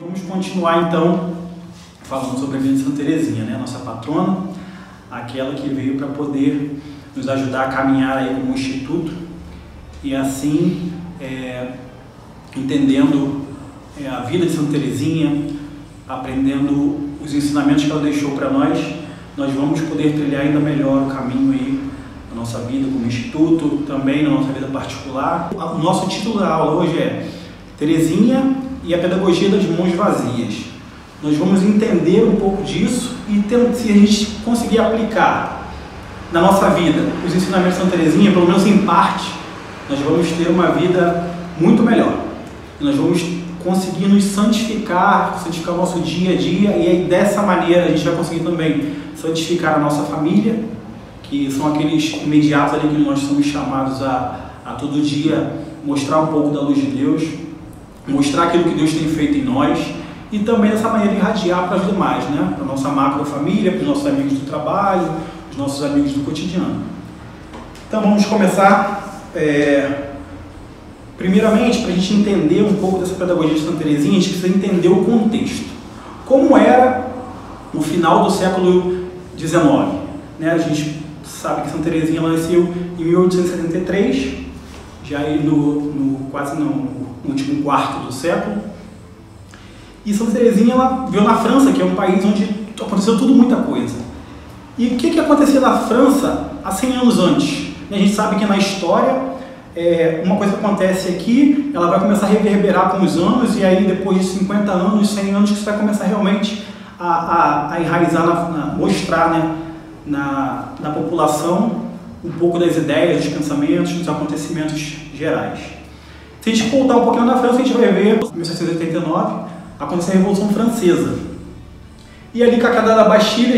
Vamos continuar então falando sobre a vida de Santa Teresinha, né? Nossa patrona, aquela que veio para poder nos ajudar a caminhar aí como instituto e assim entendendo a vida de Santa Teresinha, aprendendo os ensinamentos que ela deixou para nós vamos poder trilhar ainda melhor o caminho aí na nossa vida como instituto, também na nossa vida particular. O nosso título da aula hoje é Teresinha e a Pedagogia das Mãos Vazias. Nós vamos entender um pouco disso e se a gente conseguir aplicar na nossa vida os ensinamentos de Santa Teresinha, pelo menos em parte, nós vamos ter uma vida muito melhor. Nós vamos conseguir nos santificar o nosso dia a dia e aí dessa maneira a gente vai conseguir também santificar a nossa família, que são aqueles imediatos ali que nós somos chamados a todo dia mostrar um pouco da luz de Deus, mostrar aquilo que Deus tem feito em nós e também dessa maneira irradiar para os demais, né? Para a nossa macro família, para os nossos amigos do trabalho, os nossos amigos do cotidiano. Então vamos começar, primeiramente, para a gente entender um pouco dessa pedagogia de Santa Teresinha, a gente precisa entender o contexto. Como era no final do século XIX, né? A gente sabe que Santa Teresinha nasceu em 1873, já aí no último quarto do século. E Santa Teresinha ela veio na França, que é um país onde aconteceu muita coisa. E o que acontecia na França há 100 anos antes? A gente sabe que na história, uma coisa que acontece aqui, ela vai começar a reverberar com os anos, e aí depois de 50 anos, 100 anos, que isso vai começar realmente a enraizar, mostrar, né, na população um pouco das ideias, dos pensamentos, dos acontecimentos gerais. Se a gente voltar um pouquinho na França, a gente vai ver, em 1789, aconteceu a Revolução Francesa. E ali com a queda da Bastilha,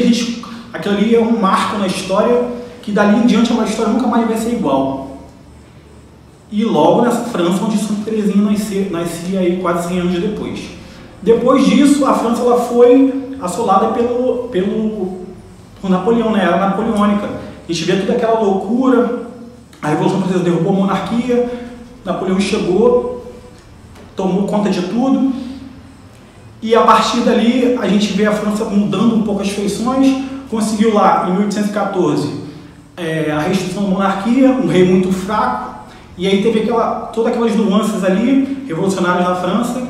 aquilo ali é um marco na história, que dali em diante a história nunca mais vai ser igual. E logo nessa França, onde Santa Teresinha nascia aí quase 100 anos depois. Depois disso, a França ela foi assolada por Napoleão, né? Era napoleônica. A gente vê toda aquela loucura, a Revolução Francesa derrubou a monarquia, Napoleão chegou, tomou conta de tudo, e a partir dali a gente vê a França mudando um pouco as feições, conseguiu lá, em 1814, a restituição da monarquia, um rei muito fraco, e aí teve todas aquelas nuances ali, revolucionárias na França,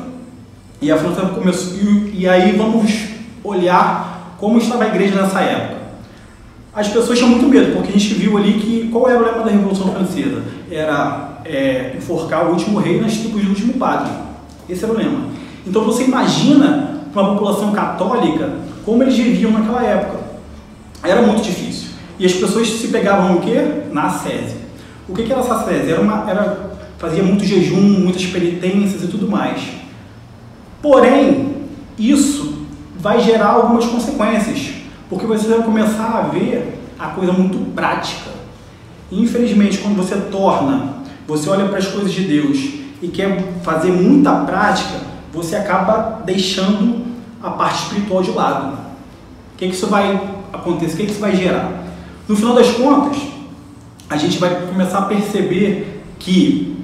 e a França começou, e aí vamos olhar como estava a igreja nessa época. As pessoas tinham muito medo, porque a gente viu ali que, qual era o lema da Revolução Francesa? Era enforcar o último rei nas tripas do último padre. Esse era o lema. Então você imagina para uma população católica como eles viviam naquela época. Era muito difícil. E as pessoas se pegavam o quê? Na ascese. O que era essa ascese? Fazia muito jejum, muitas penitências e tudo mais. Porém, isso vai gerar algumas consequências, porque você vai começar a ver a coisa muito prática. E, infelizmente, quando você olha para as coisas de Deus e quer fazer muita prática, você acaba deixando a parte espiritual de lado. O que isso vai acontecer? O que isso vai gerar? No final das contas, a gente vai começar a perceber que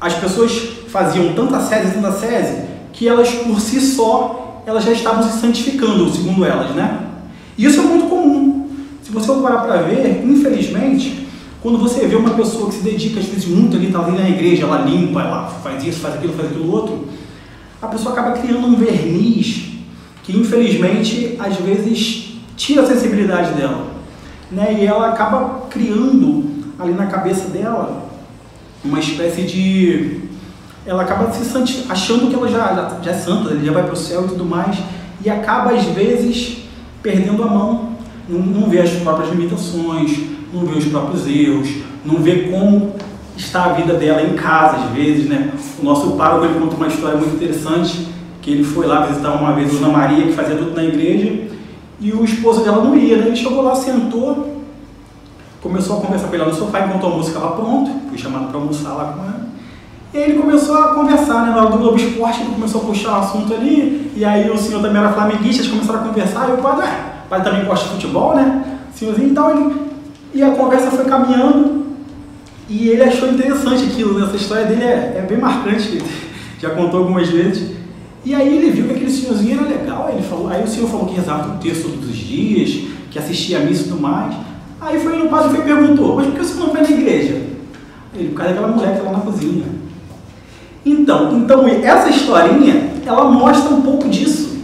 as pessoas faziam tanta ascese, que elas por si só, elas já estavam se santificando, segundo elas, né? E isso é muito comum. Se você for parar para ver, infelizmente, quando você vê uma pessoa que se dedica, às vezes, muito ali, está ali na igreja, ela limpa, ela faz isso, faz aquilo outro, a pessoa acaba criando um verniz que, infelizmente, às vezes, tira a sensibilidade dela, né? E ela acaba criando ali na cabeça dela uma espécie de... Ela acaba achando que ela já é santa, já vai para o céu e tudo mais, e acaba, às vezes, perdendo a mão, não vê as próprias limitações, não vê os próprios erros, não vê como está a vida dela em casa, às vezes, né? O nosso pároco, ele conta uma história muito interessante, que ele foi lá visitar uma vez a Dona Maria, que fazia tudo na igreja, e o esposo dela não ia, né? Ele chegou lá, sentou, começou a conversar com ele lá no sofá, enquanto o almoço estava pronto, fui chamado para almoçar lá com ela. E aí ele começou a conversar, né? Na hora do Globo Esporte, ele começou a puxar o assunto ali, e aí o senhor também era flamenguista, eles começaram a conversar, e o padre também gosta de futebol, né? Senhorzinho, então e a conversa foi caminhando, e ele achou interessante aquilo, né? Essa história dele é bem marcante, já contou algumas vezes, E aí ele viu que aquele senhorzinho era legal, aí o senhor falou que rezava o texto todos os dias, que assistia a missa e tudo mais. Aí foi no padre e perguntou, mas por que você não vai na igreja? Ele, por causa daquela mulher que está lá na cozinha. Então essa historinha, ela mostra um pouco disso,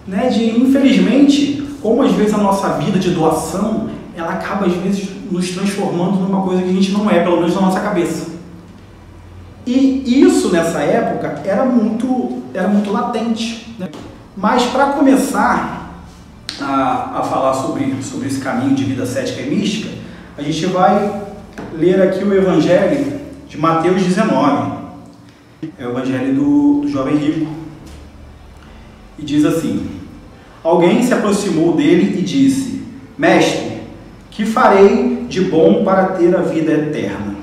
né? De, infelizmente, como às vezes a nossa vida de doação, ela acaba às vezes nos transformando numa coisa que a gente não é, pelo menos na nossa cabeça. E isso, nessa época, era muito latente, né? Mas, para começar a falar sobre esse caminho de vida cética e mística, a gente vai ler aqui o Evangelho de Mateus 19. É o Evangelho do jovem rico. E diz assim: alguém se aproximou dele e disse: Mestre, que farei de bom para ter a vida eterna?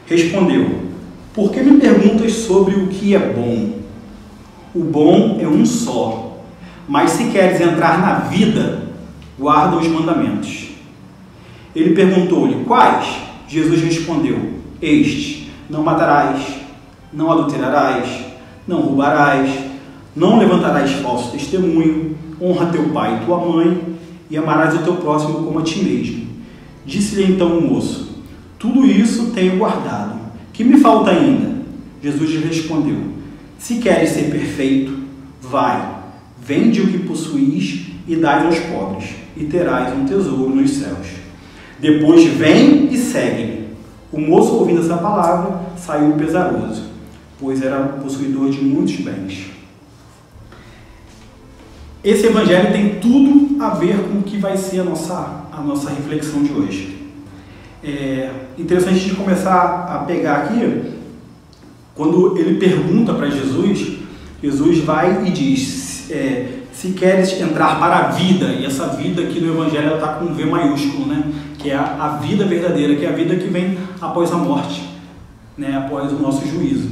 Respondeu: por que me perguntas sobre o que é bom? O bom é um só, mas se queres entrar na vida, guarda os mandamentos. Ele perguntou-lhe: quais? Jesus respondeu: estes: não matarás, não adulterarás, não roubarás, não levantarás falso testemunho, honra teu pai e tua mãe, e amarás o teu próximo como a ti mesmo. Disse-lhe então o moço: tudo isso tenho guardado. Que me falta ainda? Jesus lhe respondeu: se queres ser perfeito, vai, vende o que possuís e dai aos pobres, e terás um tesouro nos céus. Depois vem e segue-me. O moço, ouvindo essa palavra, saiu pesaroso, pois era possuidor de muitos bens. Esse evangelho tem tudo a ver com o que vai ser a nossa reflexão de hoje. É interessante a gente começar a pegar aqui, quando ele pergunta para Jesus, Jesus vai e diz, se queres entrar para a vida, e essa vida aqui no Evangelho está com um V maiúsculo, né? Que é a vida verdadeira, que é a vida que vem após a morte, né? Após o nosso juízo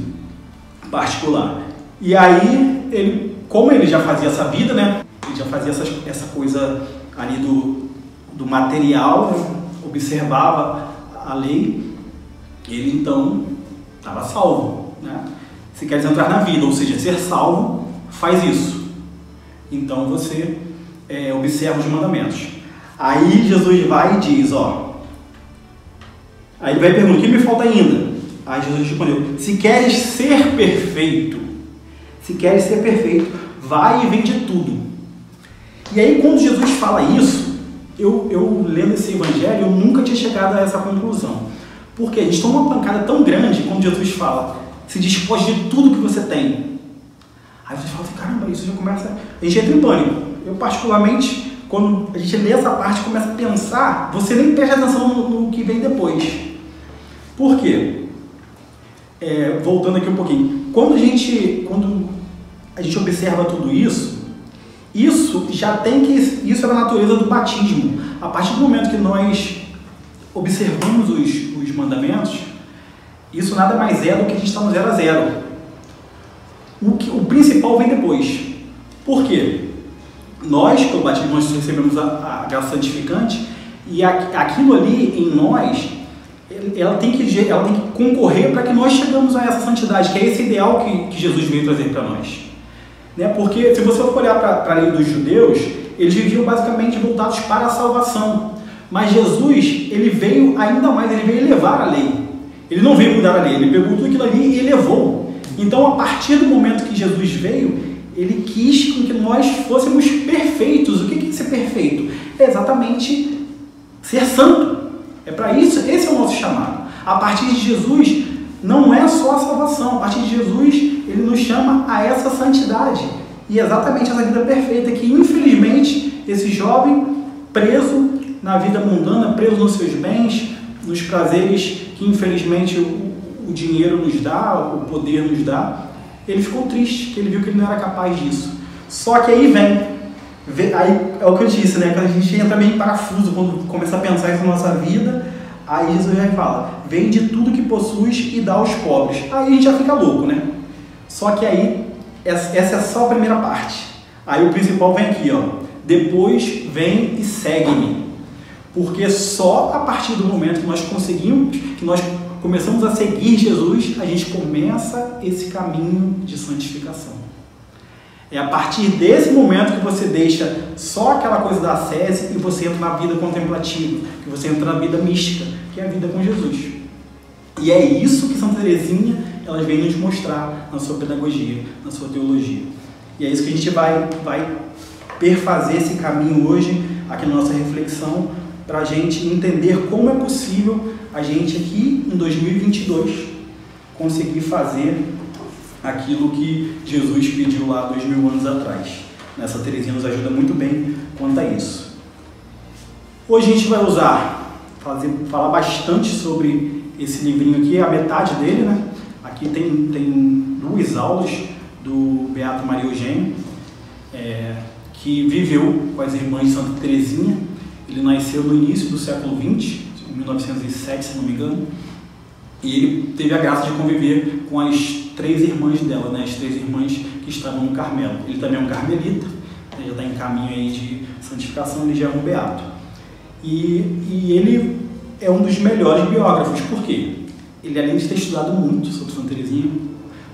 particular. E aí, como ele já fazia essa vida, né? Ele já fazia essa coisa ali do material, né? Observava a lei, ele então estava salvo, né? Se queres entrar na vida, ou seja, ser salvo, faz isso. Então você observa os mandamentos. Aí Jesus vai e diz, aí ele vai perguntar: o que me falta ainda? Aí Jesus respondeu: se queres ser perfeito, vai e vende tudo. E aí, quando Jesus fala isso, eu lendo esse evangelho, eu nunca tinha chegado a essa conclusão. Porque a gente toma uma pancada tão grande quando Jesus fala: se despoje de tudo que você tem. Aí você fala assim: caramba, isso já começa... A gente entra em pânico. Eu, particularmente, quando a gente lê essa parte, começa a pensar, você nem presta atenção no que vem depois. Por quê? Voltando aqui um pouquinho. Quando a gente observa tudo isso, isso é a natureza do batismo. A partir do momento que nós observamos os mandamentos, isso nada mais é do que a gente está no 0 a 0. O principal vem depois. Por quê? Nós, com o batismo, nós recebemos a graça santificante, e aquilo ali em nós, ela tem que concorrer para que nós chegamos a essa santidade, que é esse ideal que Jesus veio trazer para nós. Né? Porque, se você for olhar para a lei dos judeus, eles viviam basicamente voltados para a salvação. Mas Jesus, ele veio ainda mais, ele veio elevar a lei. Ele não veio mudar a lei, ele pegou tudo aquilo ali e elevou. Então, a partir do momento que Jesus veio, ele quis que nós fôssemos perfeitos. O que é ser perfeito? É exatamente ser santo. É para isso, esse é o nosso chamado. A partir de Jesus, não é só a salvação. A partir de Jesus, ele nos chama a essa santidade. E é exatamente essa vida perfeita que, infelizmente, esse jovem preso na vida mundana, preso nos seus bens, nos prazeres que, infelizmente, o dinheiro nos dá, o poder nos dá, ele ficou triste, que ele viu que ele não era capaz disso. Só que aí aí é o que eu disse, né? Quando a gente entra meio em parafuso, quando começa a pensar isso na nossa vida, aí Jesus já fala: vende tudo que possuis e dá aos pobres. Aí a gente já fica louco, né? Só que aí, essa é só a primeira parte. Aí o principal vem aqui, depois vem e segue-me. Porque só a partir do momento que nós começamos a seguir Jesus, a gente começa esse caminho de santificação. É a partir desse momento que você deixa só aquela coisa da ascese e você entra na vida contemplativa, que você entra na vida mística, que é a vida com Jesus. E é isso que Santa Teresinha elas vem nos mostrar na sua pedagogia, na sua teologia. E é isso que a gente vai perfazer esse caminho hoje, aqui na nossa reflexão, para a gente entender como é possível a gente aqui em 2022 conseguir fazer aquilo que Jesus pediu lá 2000 anos atrás. Essa Teresinha nos ajuda muito bem quanto a isso. Hoje a gente vai falar bastante sobre esse livrinho aqui, a metade dele, né? Aqui tem 2 aulas do Beato Maria Eugênio, que viveu com as irmãs de Santa Teresinha. Ele nasceu no início do século XX, em 1907, se não me engano, e ele teve a graça de conviver com as 3 irmãs dela, né? As 3 irmãs que estavam no Carmelo. Ele também é um carmelita, já está em caminho aí de santificação, ele já é um beato. E ele é um dos melhores biógrafos. Por quê? Ele, além de ter estudado muito sobre Santa Teresinha,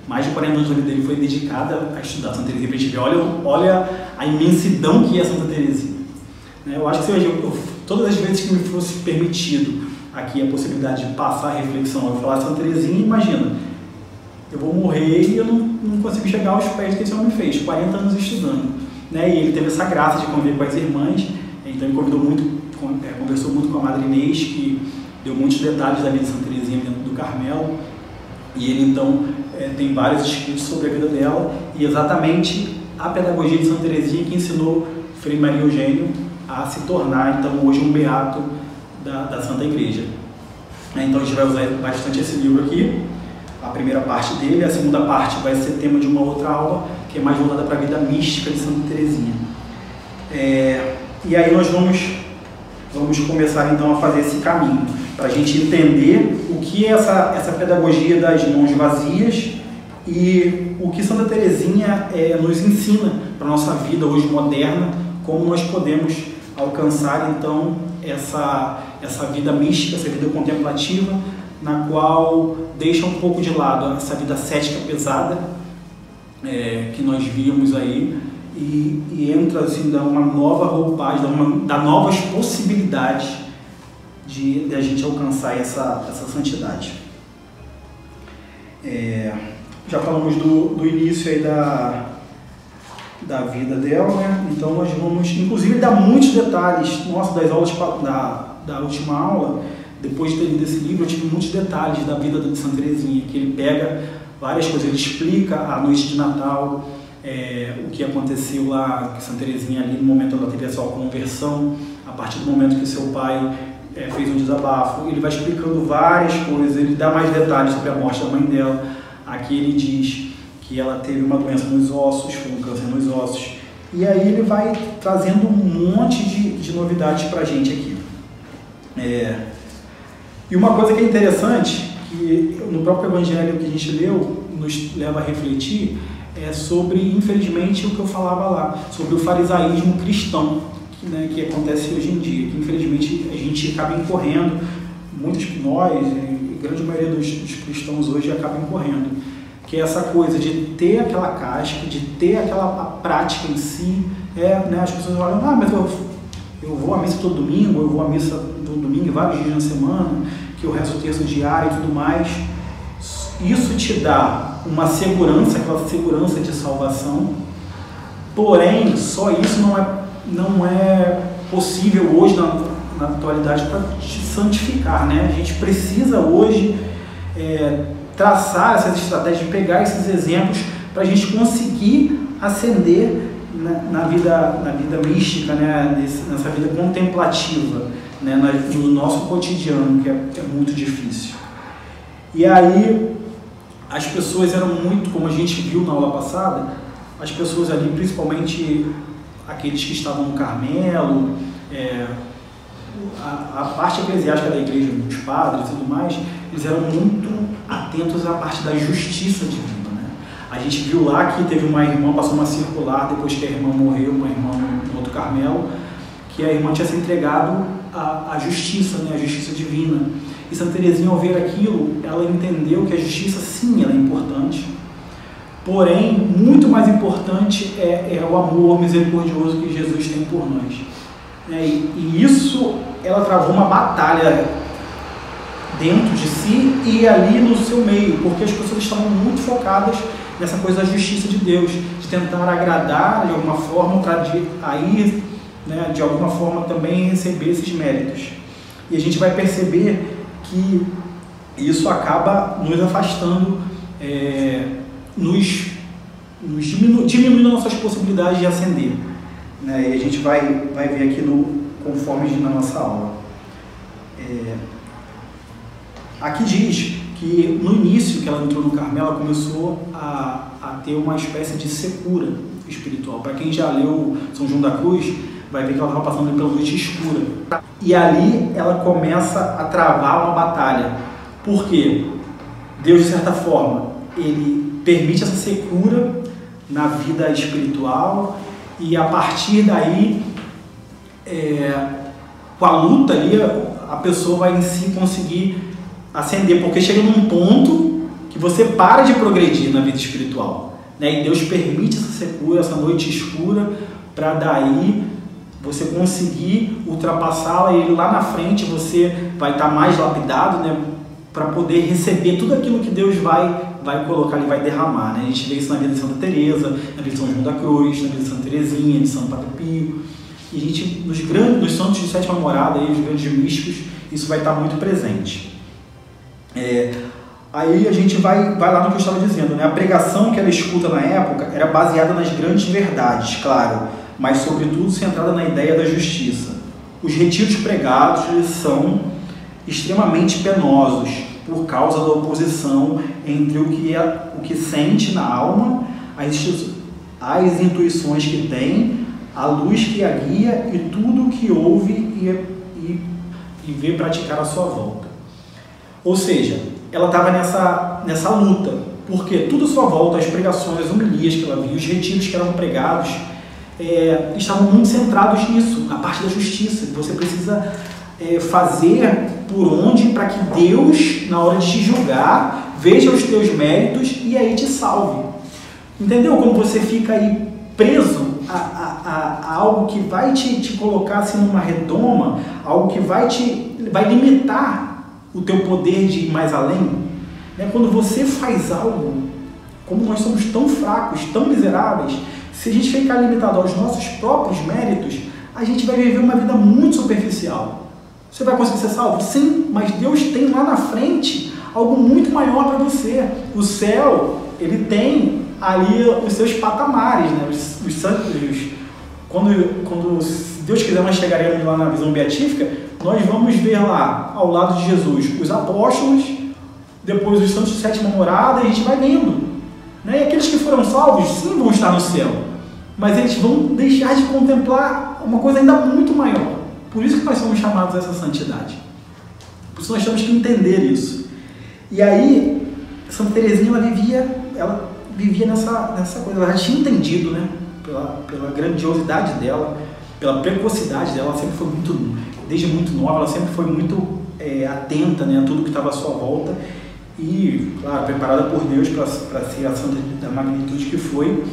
mais de 40 anos da vida dele foi dedicada a estudar Santa Teresinha, para a gente ver, olha a imensidão que é Santa Teresinha. Eu acho que todas as vezes que me fosse permitido aqui a possibilidade de passar a reflexão, eu falar Santa Teresinha, imagina, eu vou morrer e eu não consigo chegar aos pés que esse homem fez, 40 anos estudando. E ele teve essa graça de conviver com as irmãs, então ele conversou muito com a Madre Inês, que deu muitos detalhes da vida de Santa Teresinha dentro do Carmelo, e ele então tem vários escritos sobre a vida dela, e exatamente a pedagogia de Santa Teresinha que ensinou Frei Maria Eugênio a se tornar então hoje um beato da Santa Igreja. Então a gente vai usar bastante esse livro aqui, a primeira parte dele. A segunda parte vai ser tema de uma outra aula, que é mais voltada para a vida mística de Santa Teresinha. E aí nós vamos começar então a fazer esse caminho, para a gente entender o que é essa pedagogia das mãos vazias e o que Santa Teresinha nos ensina para a nossa vida hoje moderna, como nós podemos alcançar então essa vida mística, essa vida contemplativa, na qual deixa um pouco de lado essa vida cética pesada que nós víamos aí e entra assim, dá uma nova roupagem, dá novas possibilidades de a gente alcançar essa santidade. Já falamos do início aí da vida dela, né? Então nós vamos, inclusive, dar muitos detalhes. Das aulas da última aula, depois de ter lido esse livro, eu tive muitos detalhes da vida de Santa Teresinha, que ele pega várias coisas, ele explica a noite de Natal, o que aconteceu lá, que Santa Teresinha ali no momento ela teve a sua conversão, a partir do momento que seu pai fez um desabafo. Ele vai explicando várias coisas, ele dá mais detalhes sobre a morte da mãe dela. Aqui ele diz que ela teve uma doença nos ossos, foi um câncer nos ossos, e aí ele vai trazendo um monte de novidades para a gente aqui. E uma coisa que é interessante, que no próprio Evangelho que a gente leu, nos leva a refletir, sobre, infelizmente, o que eu falava lá, sobre o farisaísmo cristão, que acontece hoje em dia, que infelizmente a gente acaba incorrendo, muitos de nós, a grande maioria dos cristãos hoje acaba incorrendo, que é essa coisa de ter aquela casca, de ter aquela prática em si, as pessoas olham, mas eu vou à missa todo domingo, eu vou à missa todo domingo, vários dias na semana, que eu rezo o terço diário e tudo mais. Isso te dá uma segurança, aquela segurança de salvação, porém, só isso não é possível hoje na atualidade para te santificar, né? A gente precisa hoje traçar essas estratégias, pegar esses exemplos para a gente conseguir ascender na vida mística, né? Nessa vida contemplativa, né? No nosso cotidiano, que é muito difícil. E aí as pessoas eram muito, como a gente viu na aula passada, as pessoas ali, principalmente aqueles que estavam no Carmelo, a parte eclesiástica da igreja, os padres e tudo mais, eles eram muito atentos à parte da justiça divina, né? A gente viu lá que teve uma irmã, passou uma circular depois que a irmã morreu, uma irmã no outro Carmelo, que a irmã tinha se entregado à justiça, né? A justiça divina. E Santa Teresinha, ao ver aquilo, ela entendeu que a justiça, sim, ela é importante, Porém, muito mais importante é o amor misericordioso que Jesus tem por nós. E isso, ela travou uma batalha dentro de si e ali no seu meio, porque as pessoas estavam muito focadas nessa coisa da justiça de Deus, de tentar agradar de alguma forma, para aí, né, de alguma forma também receber esses méritos. E a gente vai perceber que isso acaba nos afastando, diminuindo nossas possibilidades de ascender. Né? E a gente vai ver aqui conforme na nossa aula. Aqui diz que no início que ela entrou no Carmelo, ela começou a ter uma espécie de secura espiritual. Para quem já leu São João da Cruz, vai ver que ela estava passando pela noite escura. E ali ela começa a travar uma batalha. Por quê? Deus, de certa forma, ele permite essa secura na vida espiritual e a partir daí, com a luta ali, a pessoa vai em si conseguir ascender, porque chega num ponto que você para de progredir na vida espiritual, né? E Deus permite essa secura, essa noite escura, para daí você conseguir ultrapassá-la e lá na frente você vai estar mais lapidado, né? Para poder receber tudo aquilo que Deus vai colocar ali, vai derramar, né? A gente vê isso na vida de Santa Teresa, na vida de São João da Cruz, na vida de Santa Teresinha, de São Padre Pio. E a gente, nos santos de sétima morada, os grandes místicos, isso vai estar muito presente. Aí a gente vai lá no que eu estava dizendo, né? A pregação que ela escuta na época era baseada nas grandes verdades, claro, mas sobretudo centrada na ideia da justiça. Os retiros pregados são extremamente penosos por causa da oposição entre o que sente na alma, as intuições que tem, a luz que a guia e tudo o que ouve e vê praticar à sua volta. Ou seja, ela estava nessa luta, porque tudo à sua volta, as pregações, as homilias que ela via, os retiros que eram pregados, estavam muito centrados nisso, na parte da justiça. Você precisa fazer por onde para que Deus, na hora de te julgar, veja os teus méritos e aí te salve. Entendeu? Como você fica aí preso a algo que vai te colocar assim numa redoma, algo que vai limitar o teu poder de ir mais além. Quando você faz algo, como nós somos tão fracos, tão miseráveis, se a gente ficar limitado aos nossos próprios méritos, a gente vai viver uma vida muito superficial. Você vai conseguir ser salvo? Sim, mas Deus tem lá na frente algo muito maior para você. O céu, ele tem ali os seus patamares, né? Os santos, quando Deus quiser, nós chegaremos lá na visão beatífica, nós vamos ver lá, ao lado de Jesus, os apóstolos, depois os santos de sétima morada, e a gente vai vendo. Né? E aqueles que foram salvos, sim, vão estar no céu, mas eles vão deixar de contemplar uma coisa ainda muito maior. Por isso que nós somos chamados a essa santidade. Por isso nós temos que entender isso. E aí, Santa Teresinha, ela vivia nessa coisa, ela já tinha entendido, né? Pela grandiosidade dela, pela precocidade dela, ela sempre foi desde muito nova, ela sempre foi muito atenta, né, a tudo que estava à sua volta e, claro, preparada por Deus para ser a santa da magnitude que foi.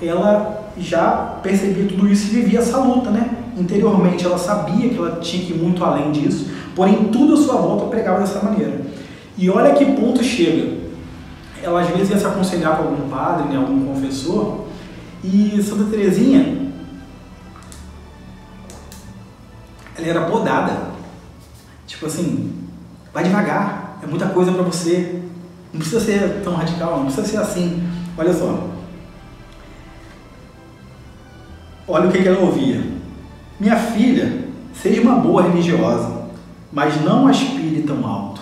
Ela já percebia tudo isso e vivia essa luta, né? Interiormente ela sabia que ela tinha que ir muito além disso, porém tudo à sua volta pregava dessa maneira. E olha que ponto chega. Ela às vezes ia se aconselhar com algum padre, né, algum confessor, e Santa Teresinha, ela era podada. Tipo assim, vai devagar, é muita coisa para você, não precisa ser tão radical, não precisa ser assim. Olha só. Olha o que ela ouvia. Minha filha, seja uma boa religiosa, mas não aspire tão alto.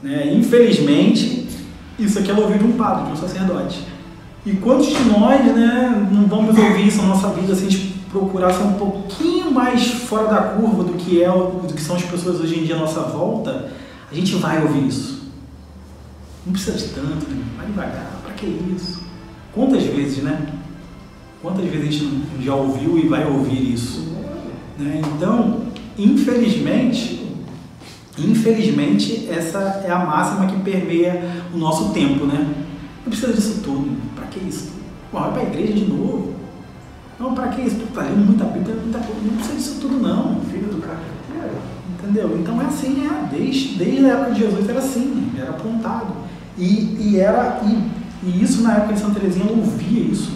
Né? Infelizmente, isso aqui ela ouviu de um padre, de um sacerdote. E quantos de nós, né, não vamos ouvir isso na nossa vida se a gente procurar ser um pouquinho mais fora da curva do que são as pessoas hoje em dia à nossa volta? A gente vai ouvir isso. Não precisa de tanto, né? Vai devagar, para que isso? Quantas vezes, né? Quantas vezes a gente já ouviu e vai ouvir isso? Né? Então, infelizmente, essa é a máxima que permeia o nosso tempo, né? Não precisa disso tudo. Para que isso? Bom, vai para a igreja de novo. Não, para que isso? Está lendo muita Bíblia, não precisa disso tudo não. Filho do cara. Entendeu? Então é assim, desde a época de Jesus era assim, era apontado. E isso na época de Santa Teresinha ela ouvia isso.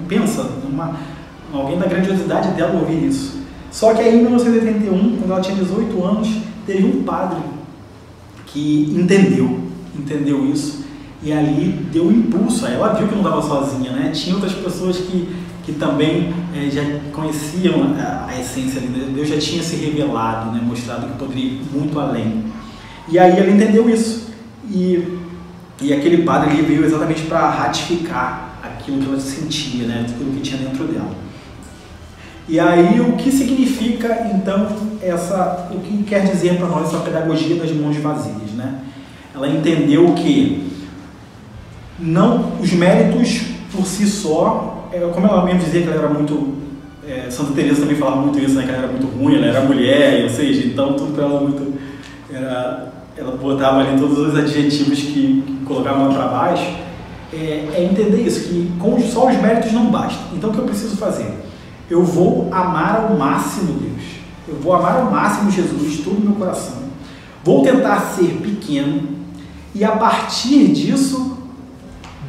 Pensa, alguém da grandiosidade dela ouvir isso. Só que aí em 1981, quando ela tinha 18 anos, teve um padre que entendeu isso, e ali deu um impulso. Aí ela viu que não estava sozinha, né? Tinha outras pessoas que também já conheciam a essência ali, né? Deus já tinha se revelado, né? Mostrado que poderia ir muito além. E aí ela entendeu isso. E aquele padre ali veio exatamente para ratificar aquilo que ela sentia, né? Aquilo que tinha dentro dela. E aí o que significa então o que quer dizer para nós essa pedagogia das mãos vazias, né? Ela entendeu que não os méritos por si só, como ela mesmo dizia que ela era muito Santa Teresa também falava muito isso, né? Que ela era muito ruim, ela era mulher, ou seja, então tudo para ela muito ela botava ali todos os adjetivos que colocavam lá para baixo. Entender isso, que só os méritos não bastam. Então o que eu preciso fazer? Eu vou amar ao máximo Deus. Eu vou amar ao máximo Jesus, todo o meu coração. Vou tentar ser pequeno. E a partir disso,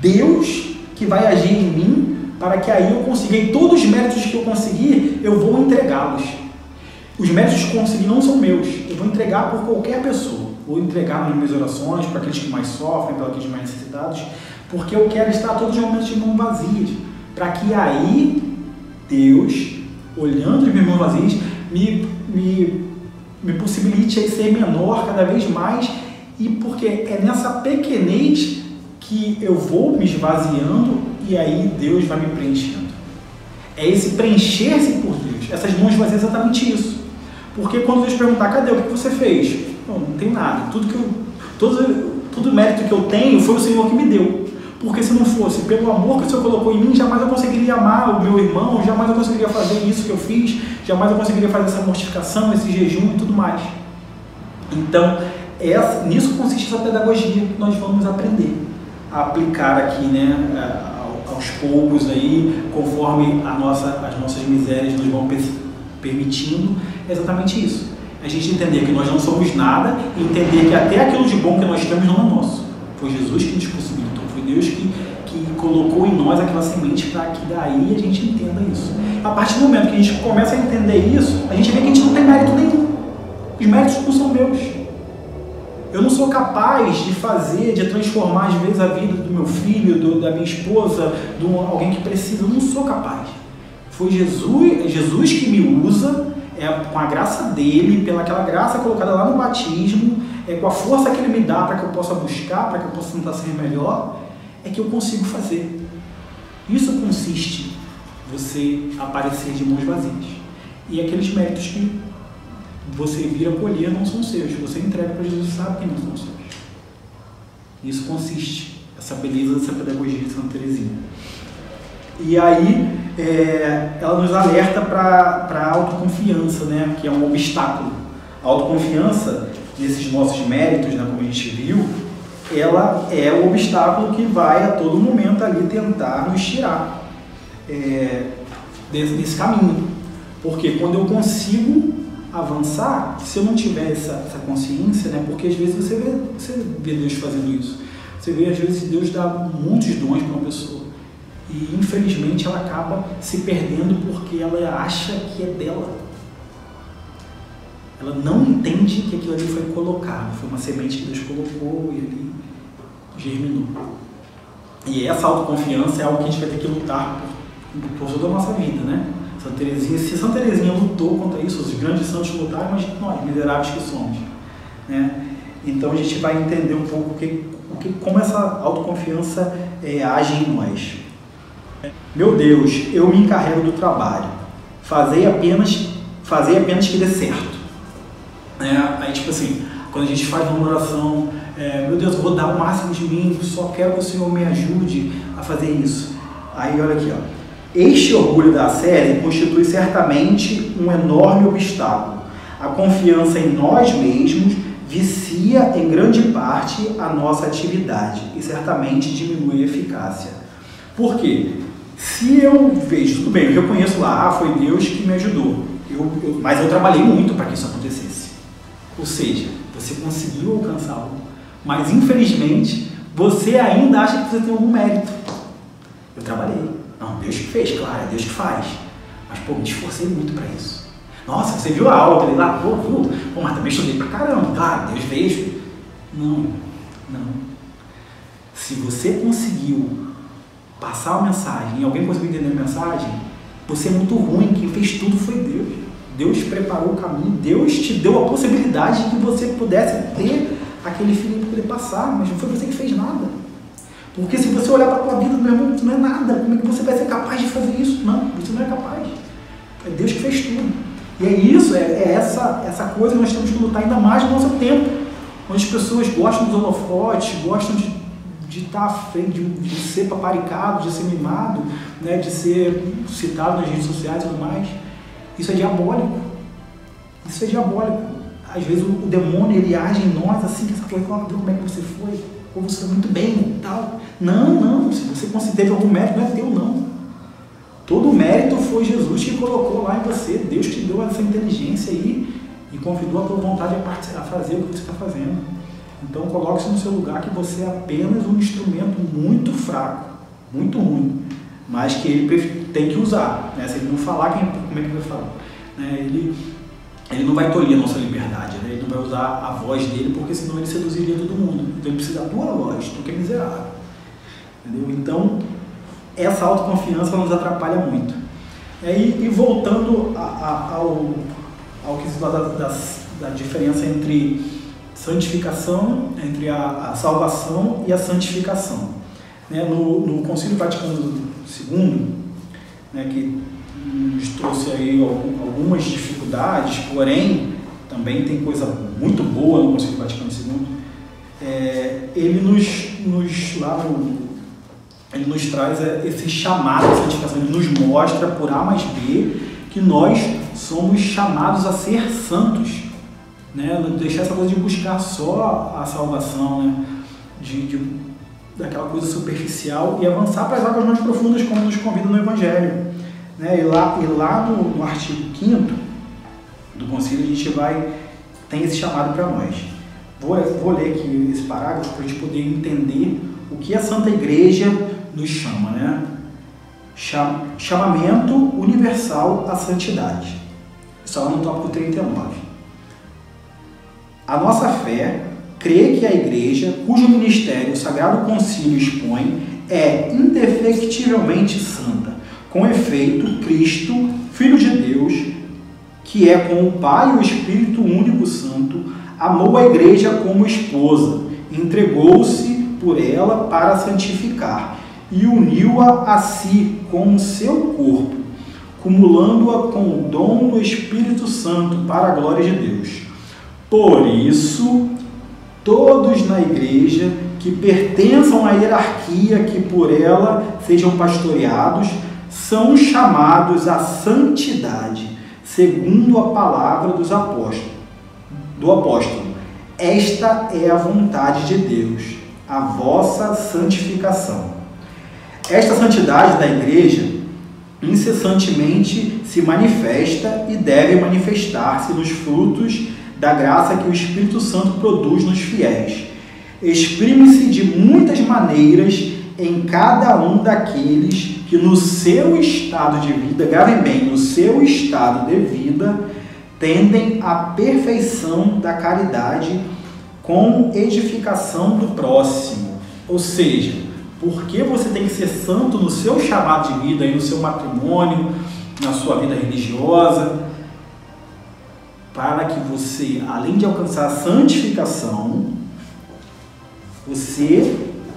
Deus que vai agir em mim para que aí eu consiga. E todos os méritos que eu conseguir, eu vou entregá-los. Os méritos que eu conseguir não são meus. Eu vou entregar por qualquer pessoa. Vou entregar nas minhas orações, para aqueles que mais sofrem, para aqueles mais necessitados. Porque eu quero estar todos os momentos de mãos vazias. Para que aí Deus, olhando as minhas mãos vazias, me possibilite aí ser menor cada vez mais, e porque é nessa pequenez que eu vou me esvaziando e aí Deus vai me preenchendo. É esse preencher-se por Deus. Essas mãos vazias é exatamente isso. Porque quando Deus perguntar, cadê? O que você fez? Não tem nada. Todo o mérito que eu tenho foi o Senhor que me deu. Porque se não fosse pelo amor que o Senhor colocou em mim, jamais eu conseguiria amar o meu irmão, jamais eu conseguiria fazer isso que eu fiz, jamais eu conseguiria fazer essa mortificação, esse jejum e tudo mais. Então, nisso consiste essa pedagogia que nós vamos aprender a aplicar aqui, né, aos poucos, aí, conforme as nossas misérias nos vão permitindo. É exatamente isso. A gente entender que nós não somos nada e entender que até aquilo de bom que nós temos não é nosso. Foi Jesus que nos possibilitou, foi Deus que colocou em nós aquela semente para que daí a gente entenda isso. A partir do momento que a gente começa a entender isso, a gente vê que a gente não tem mérito nenhum. Os méritos não são meus. Eu não sou capaz de transformar às vezes a vida do meu filho, da minha esposa, de alguém que precisa. Eu não sou capaz. Foi Jesus que me usa, com a graça dele, pelaquela graça colocada lá no batismo, com a força que ele me dá para que eu possa buscar, para que eu possa tentar ser melhor, é que eu consigo fazer. Isso consiste você aparecer de mãos vazias. E aqueles méritos que você vir a colher não são seus. Você entrega para Jesus e sabe que não são seus. Isso consiste, essa beleza dessa pedagogia de Santa Teresinha. E aí, ela nos alerta para a autoconfiança, né, que é um obstáculo. A autoconfiança, nesses nossos méritos, né, como a gente viu, ela é o obstáculo que vai a todo momento ali tentar nos tirar desse caminho. Porque quando eu consigo avançar, se eu não tiver essa consciência, né, porque às vezes você vê Deus fazendo isso. Você vê, às vezes, Deus dá muitos dons para uma pessoa. E, infelizmente, ela acaba se perdendo porque ela acha que é dela. Ela não entende que aquilo ali foi colocado, foi uma semente que Deus colocou e ali germinou. E essa autoconfiança é algo que a gente vai ter que lutar por toda a nossa vida, né? Santa Teresinha, se Santa Teresinha lutou contra isso, os grandes santos lutaram, imagina nós, miseráveis que somos, né? Então a gente vai entender um pouco como essa autoconfiança age em nós. Meu Deus, eu me encarrego do trabalho, fazei apenas que dê certo. Aí tipo assim, quando a gente faz uma oração, meu Deus, eu vou dar o máximo de mim, só quero que o Senhor me ajude a fazer isso. Aí olha aqui, ó. Este orgulho da série constitui certamente um enorme obstáculo. A confiança em nós mesmos vicia em grande parte a nossa atividade e certamente diminui a eficácia. Por quê? Se eu vejo, tudo bem, eu reconheço lá, foi Deus que me ajudou, mas eu trabalhei muito para que isso acontecesse. Ou seja, você conseguiu alcançá-lo, mas infelizmente você ainda acha que você tem algum mérito. Eu trabalhei. Não, Deus que fez, claro, é Deus que faz. Mas, pô, me esforcei muito para isso. Nossa, você viu a aula dele lá? Pô, mas também estudei pra caramba. Claro, Deus fez. Não. Se você conseguiu passar a mensagem e alguém conseguiu entender a mensagem, você é muito ruim. Quem fez tudo foi Deus. Deus preparou o caminho. Deus te deu a possibilidade de que você pudesse ter aquele filho para poder passar, mas não foi você que fez nada. Porque se você olhar para a tua vida, meu irmão, isso não é nada. Como é que você vai ser capaz de fazer isso? Não, você não é capaz. É Deus que fez tudo. E é isso, essa coisa que nós temos que lutar ainda mais no nosso tempo, onde as pessoas gostam dos holofotes, gostam de estar à frente, de ser paparicado, de ser mimado, né, de ser citado nas redes sociais e tudo mais. Isso é diabólico. Isso é diabólico. Às vezes o demônio ele age em nós assim, que essa coisa, como é que você foi? Ou você foi muito bem e tal. Não, se você considera algum mérito, não é teu, não. Todo o mérito foi Jesus que colocou lá em você, Deus que deu essa inteligência aí e convidou a tua vontade a fazer o que você está fazendo. Então coloque-se no seu lugar que você é apenas um instrumento muito fraco, muito ruim, mas que ele tem que usar. Né? Se ele não falar, como é que ele vai falar? Né? Ele não vai tolir a nossa liberdade, né? Ele não vai usar a voz dele, porque senão ele seduziria todo mundo. Então ele precisa da tua voz, tu que é miserável. Entendeu? Então, essa autoconfiança nos atrapalha muito. E voltando ao que se fala da diferença entre santificação, entre a salvação e a santificação. Né? No Concílio Vaticano II, né, que nos trouxe aí algumas dificuldades, porém também tem coisa muito boa no Concílio Vaticano II, ele nos traz esse chamado à santificação, ele nos mostra por A mais B que nós somos chamados a ser santos, né? Deixar essa coisa de buscar só a salvação, né? Daquela coisa superficial e avançar para as águas mais profundas, como nos convida no Evangelho. Né? E lá no artigo 5º do Concílio, a gente tem esse chamado para nós. Vou ler aqui esse parágrafo para a gente poder entender o que a Santa Igreja nos chama, né? Chamamento universal à santidade. Isso lá no tópico 39. A nossa fé crê que a Igreja, cujo ministério o Sagrado Concílio expõe, é indefectivelmente santa. Com efeito, Cristo, Filho de Deus, que é com o Pai e o Espírito Único Santo, amou a Igreja como esposa, entregou-se por ela para santificar e uniu-a a si como seu corpo, cumulando-a com o dom do Espírito Santo para a glória de Deus. Por isso, todos na Igreja que pertençam à hierarquia que por ela sejam pastoreados são chamados à santidade, segundo a palavra do apóstolo. Esta é a vontade de Deus, a vossa santificação. Esta santidade da Igreja incessantemente se manifesta e deve manifestar-se nos frutos da graça que o Espírito Santo produz nos fiéis. Exprime-se de muitas maneiras em cada um daqueles que no seu estado de vida, gravem bem, no seu estado de vida, tendem à perfeição da caridade com edificação do próximo. Ou seja, porque você tem que ser santo no seu chamado de vida, no seu matrimônio, na sua vida religiosa, para que você, além de alcançar a santificação, você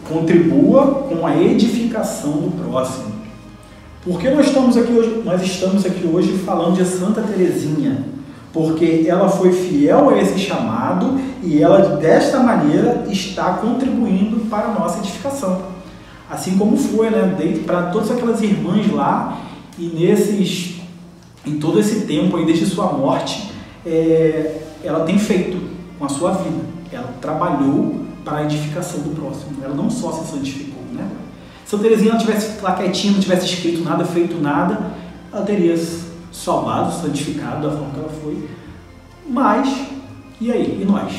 contribua com a edificação do próximo. Porque nós estamos aqui hoje falando de Santa Teresinha, porque ela foi fiel a esse chamado e ela, desta maneira, está contribuindo para a nossa edificação. Assim como foi, né, para todas aquelas irmãs lá, e em todo esse tempo, aí, desde sua morte, ela tem feito com a sua vida. ela trabalhou para a edificação do próximo. Ela não só se santificou, né? Se a Teresinha não tivesse lá quietinha, não tivesse escrito nada, feito nada, ela teria salvado, santificado da forma que ela foi. Mas, e aí? E nós?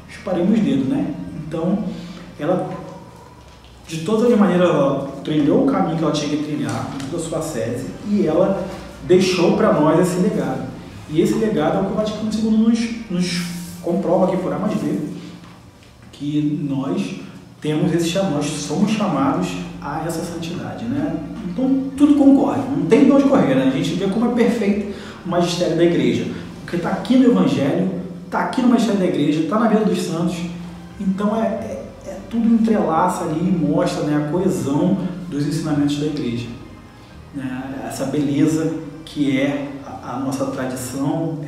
Chuparemos os dedos, né? Então, ela, de todas as maneiras, ela trilhou o caminho que ela tinha que trilhar, com toda a sua ascese, e ela deixou para nós esse legado. E esse legado é o que o Vaticano II nos comprova aqui por A mais B, que nós temos esse chamado, nós somos chamados a essa santidade, né? Então tudo concorre, não tem de onde correr, né? A gente vê como é perfeito o magistério da igreja, porque está aqui no Evangelho, está aqui no magistério da igreja, está na vida dos santos, então tudo entrelaça ali e mostra, né, a coesão dos ensinamentos da igreja, né? Essa beleza que é a nossa tradição,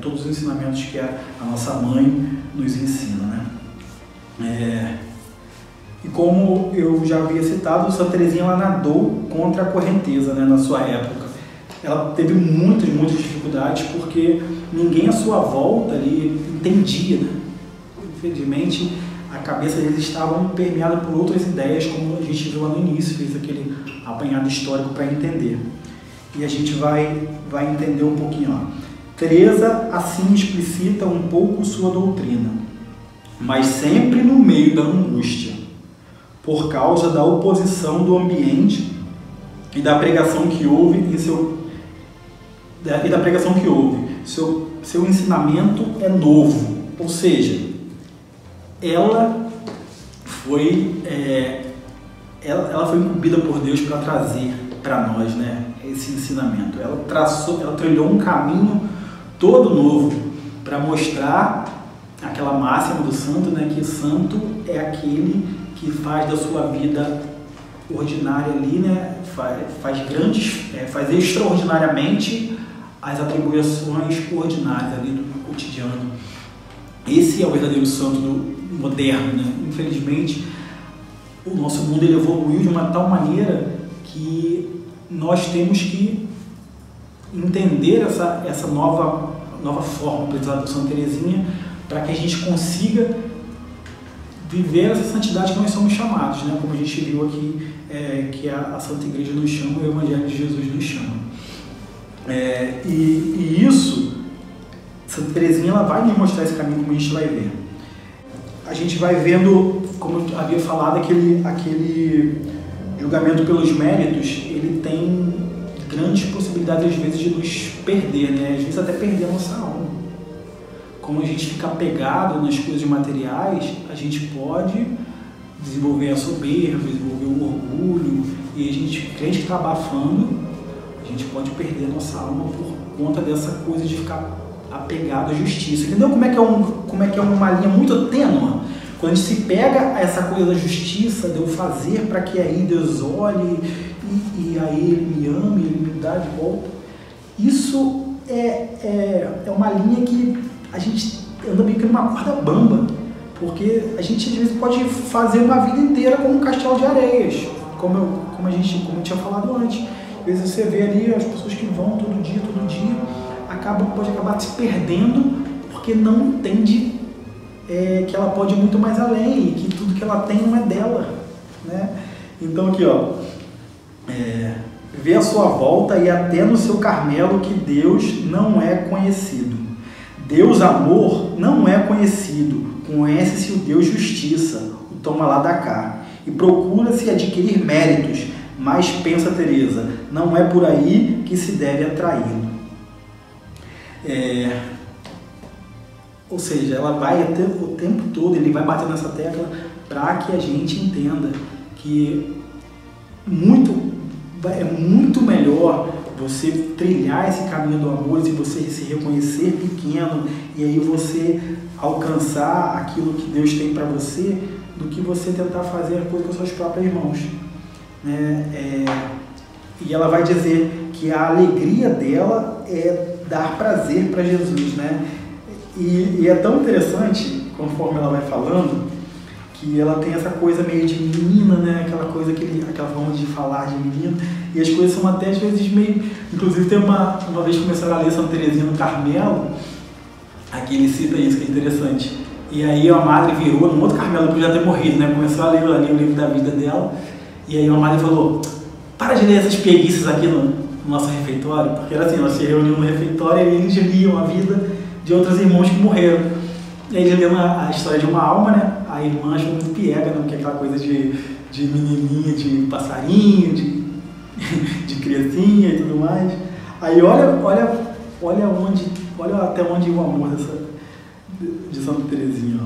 todos os ensinamentos que a nossa mãe nos ensina, né? E como eu já havia citado, Santa Teresinha ela nadou contra a correnteza, né, na sua época. Ela teve muitas dificuldades porque ninguém à sua volta ali entendia, né? Infelizmente, a cabeça deles estava permeada por outras ideias, como a gente viu lá no início, fez aquele apanhado histórico para entender. E a gente vai entender um pouquinho. Ó. Teresa assim explicita um pouco sua doutrina, mas sempre no meio da angústia, por causa da oposição do ambiente e da pregação que houve em seu ensinamento é novo, ou seja, ela foi incumbida por Deus para trazer para nós, né, esse ensinamento. Ela trilhou um caminho todo novo para mostrar aquela máxima do santo, né, que santo é aquele que faz da sua vida ordinária ali, né, faz extraordinariamente as atribuições ordinárias ali do cotidiano. Esse é o verdadeiro santo moderno, né? Infelizmente, o nosso mundo ele evoluiu de uma tal maneira que nós temos que entender essa nova forma utilizada por Santa Teresinha para que a gente consiga viver essa santidade que nós somos chamados, né? Como a gente viu aqui, que a Santa Igreja nos chama e o Evangelho de Jesus nos chama. E isso, Santa Teresinha ela vai nos mostrar esse caminho, como a gente vai ver. A gente vai vendo, como eu havia falado, aquele julgamento pelos méritos, ele tem grandes possibilidades às vezes de nos perder, né? Às vezes até perder a nossa alma. Como a gente fica apegado nas coisas materiais, a gente pode desenvolver a soberba, desenvolver o orgulho, e a gente, crente que está abafando, a gente pode perder a nossa alma por conta dessa coisa de ficar apegado à justiça. Entendeu como é que é uma linha muito tênue? Quando a gente se pega a essa coisa da justiça, de eu fazer para que aí Deus olhe e aí Ele me ame, Ele me dá de volta. Isso é uma linha que a gente anda meio que numa corda bamba, porque a gente às vezes pode fazer uma vida inteira como um castelo de areias, como eu tinha falado antes. Às vezes você vê ali as pessoas que vão todo dia, pode acabar se perdendo porque não entende que ela pode ir muito mais além e que tudo que ela tem não é dela, né? Então aqui, ó, vê à sua volta e até no seu Carmelo que Deus não é conhecido. Deus amor não é conhecido, conhece-se o Deus justiça, o toma lá da cá, e procura-se adquirir méritos, mas pensa Teresa, não é por aí que se deve atraí-lo. Ou seja, ela vai o tempo todo, ele vai bater nessa tecla para que a gente entenda que é muito melhor você trilhar esse caminho do amor e você se reconhecer pequeno e aí você alcançar aquilo que Deus tem para você, do que você tentar fazer a coisa com as suas próprias mãos, né? E ela vai dizer que a alegria dela é dar prazer para Jesus, né? E é tão interessante, conforme ela vai falando, que ela tem essa coisa meio de menina, né? Aquela forma de falar de menino, e as coisas são até às vezes meio... Inclusive tem uma vez que começaram a ler Santa Teresinha no Carmelo, aqui ele cita isso, que é interessante. E aí a madre virou, num outro Carmelo, que já ter morrido, né? Começou a ler ali o livro da vida dela. E aí a madre falou, para de ler essas preguiças aqui no nosso refeitório. Porque era assim, nós se reuniam no refeitório e eles liam a vida de outros irmãos que morreram. E aí eles liam a história de uma alma, né? A irmã achou muito piega, né? Porque é aquela coisa de menininha, de passarinho, de criancinha e tudo mais. Aí olha até onde o amor de Santa Teresinha.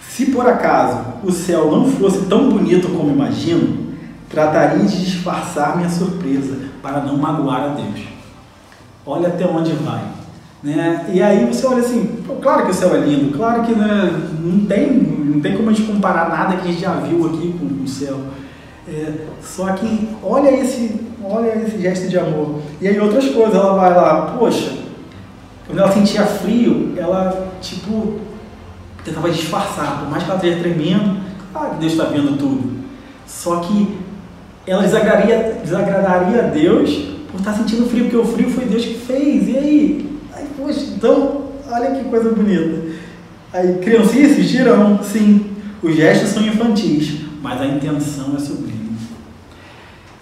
Se por acaso o céu não fosse tão bonito como imagino, trataria de disfarçar minha surpresa para não magoar a Deus. Olha até onde vai. Né? E aí você olha assim, claro que o céu é lindo, claro que, né, não tem como a gente comparar nada que a gente já viu aqui com o céu. Só que olha esse gesto de amor. E aí outras coisas, ela vai lá, poxa, quando ela sentia frio, ela tentava disfarçar, por mais que ela esteja tremendo, claro que Deus está vendo tudo. Só que ela desagradaria a Deus por estar sentindo frio, porque o frio foi Deus que fez. E aí? Poxa, então, olha que coisa bonita. Aí, criancinhas dirão, sim, os gestos são infantis, mas a intenção é sublime.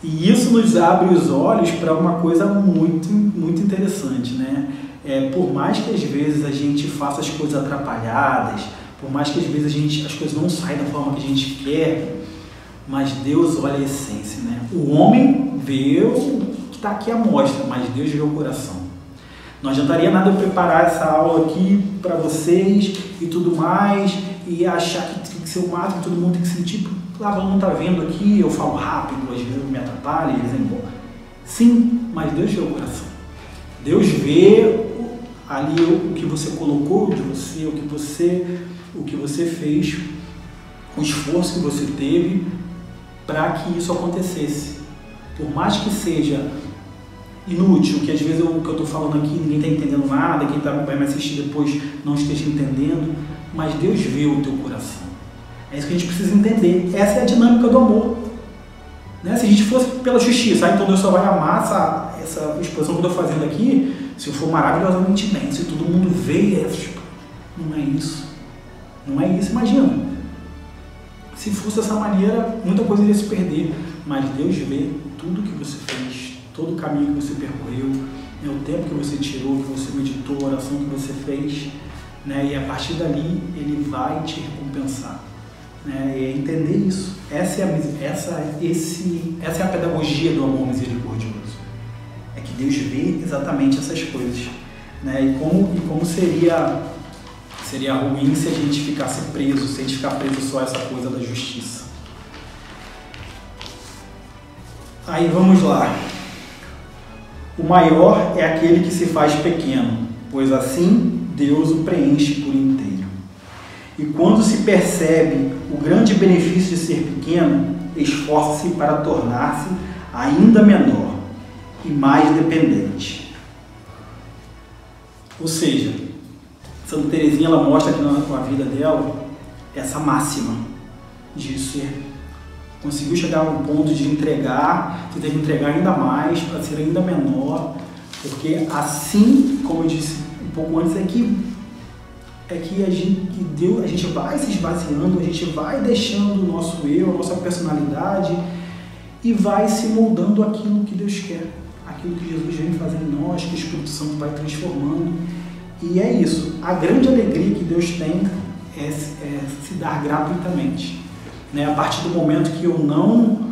E isso nos abre os olhos para uma coisa muito, muito interessante, né? Por mais que às vezes a gente faça as coisas atrapalhadas, por mais que às vezes as coisas não saem da forma que a gente quer, mas Deus olha a essência, né? O homem vê o que está aqui à mostra, mas Deus vê o coração. Não adiantaria nada eu preparar essa aula aqui para vocês e tudo mais, e achar que tem que ser o máximo, todo mundo tem que sentir, todo mundo está vendo aqui, eu falo rápido, às vezes eu me atrapalho, eles vão embora. Sim, mas Deus vê o coração. Deus vê ali o que você colocou de você, o que você fez, o esforço que você teve para que isso acontecesse. Por mais que seja inútil, que às vezes o que eu estou falando aqui ninguém está entendendo nada, quem vai me assistir depois não esteja entendendo, mas Deus vê o teu coração. É isso que a gente precisa entender. Essa é a dinâmica do amor. Né? Se a gente fosse pela justiça, então Deus só vai amar essa exposição que eu estou fazendo aqui se eu for maravilhosamente bem, se todo mundo vê, não é isso. Não é isso, imagina. Se fosse dessa maneira, muita coisa iria se perder, mas Deus vê tudo que você fez, todo o caminho que você percorreu, né, o tempo que você tirou, que você meditou, a oração que você fez, né, e a partir dali Ele vai te recompensar. Né, e é entender isso. Essa é a pedagogia do amor misericordioso. É que Deus vê exatamente essas coisas. Né, e como seria ruim se a gente ficasse preso, se a gente ficar preso só a essa coisa da justiça. Aí vamos lá. O maior é aquele que se faz pequeno, pois assim Deus o preenche por inteiro. E quando se percebe o grande benefício de ser pequeno, esforça-se para tornar-se ainda menor e mais dependente. Ou seja, Santa Teresinha ela mostra aqui com a vida dela essa máxima de ser. Conseguiu chegar a um ponto de entregar, você tem que entregar ainda mais para ser ainda menor, porque assim, como eu disse um pouco antes, a gente vai se esvaziando, a gente vai deixando o nosso eu, a nossa personalidade e vai se moldando aquilo que Deus quer, aquilo que Jesus vem fazendo em nós, que o Espírito Santo vai transformando. E é isso, a grande alegria que Deus tem é se dar gratuitamente. Né? A partir do momento que eu não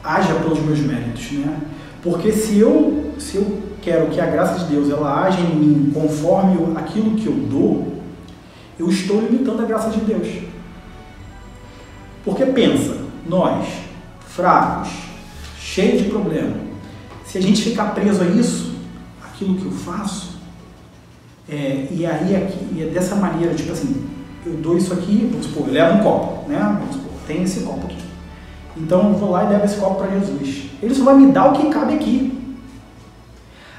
haja pelos meus méritos. Né? Porque se eu quero que a graça de Deus ela haja em mim conforme aquilo que eu dou, eu estou limitando a graça de Deus. Porque pensa, nós, fracos, cheios de problema, se a gente ficar preso a isso, aquilo que eu faço, e é dessa maneira, tipo assim, eu dou isso aqui, vamos supor, eu levo um copo, né? Vamos supor, tem esse copo aqui. Então eu vou lá e levo esse copo para Jesus. Ele só vai me dar o que cabe aqui.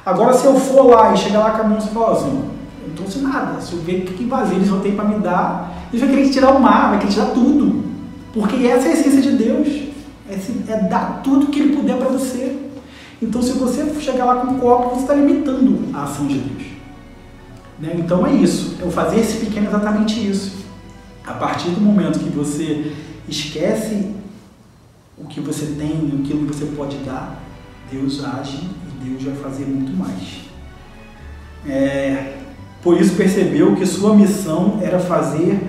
Agora, se eu for lá e chegar lá com a mão e falar assim, eu não trouxe nada, se eu ver que vazio eles vão ter para me dar, eles vão querer tirar o mar, vai querer tirar tudo. Porque essa é a essência de Deus, é dar tudo que Ele puder para você. Então, se você chegar lá com um copo, você está limitando a ação de Deus. né? Então é isso, o fazer esse pequeno é exatamente isso. A partir do momento que você esquece o que você tem, aquilo que você pode dar, Deus age e Deus vai fazer muito mais. Por isso percebeu que sua missão era fazer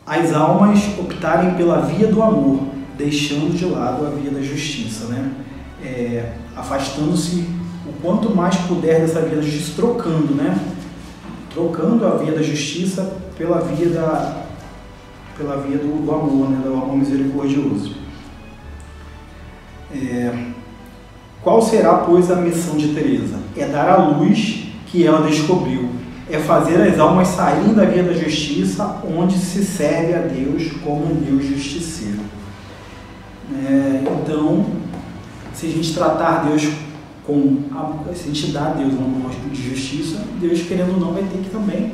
as almas optarem pela via do amor, deixando de lado a via da justiça, né? Afastando-se o quanto mais puder dessa via da justiça, trocando, né? Trocando a via da justiça pela via do amor, né? Do amor misericordioso. Qual será, pois, a missão de Teresa? É dar a luz que ela descobriu, é fazer as almas saírem da via da justiça, onde se serve a Deus como um Deus justiceiro. Então, se a gente tratar Deus se a gente dá a Deus um amor de justiça, Deus, querendo ou não, vai ter que também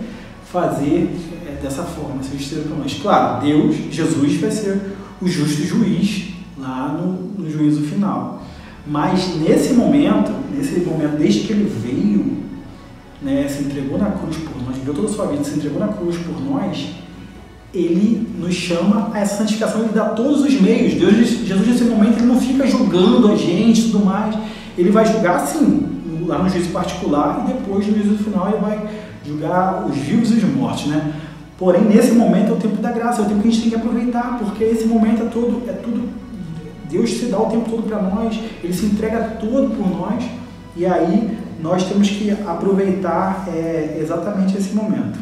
fazer dessa forma, ser justiceiro para nós. Claro, Jesus vai ser o justo juiz lá no juízo final. Mas nesse momento, desde que ele veio, né, se entregou na cruz por nós, viveu toda a sua vida, se entregou na cruz por nós, ele nos chama a essa santificação, ele dá todos os meios. Jesus, nesse momento, ele não fica julgando a gente e tudo mais. Ele vai julgar, sim, lá no juízo particular, e depois, no juízo final, ele vai julgar os vivos e os mortos, né? Porém, nesse momento é o tempo da graça, é o tempo que a gente tem que aproveitar, porque esse momento é tudo, Deus se dá o tempo todo para nós, ele se entrega todo por nós, e aí nós temos que aproveitar exatamente esse momento.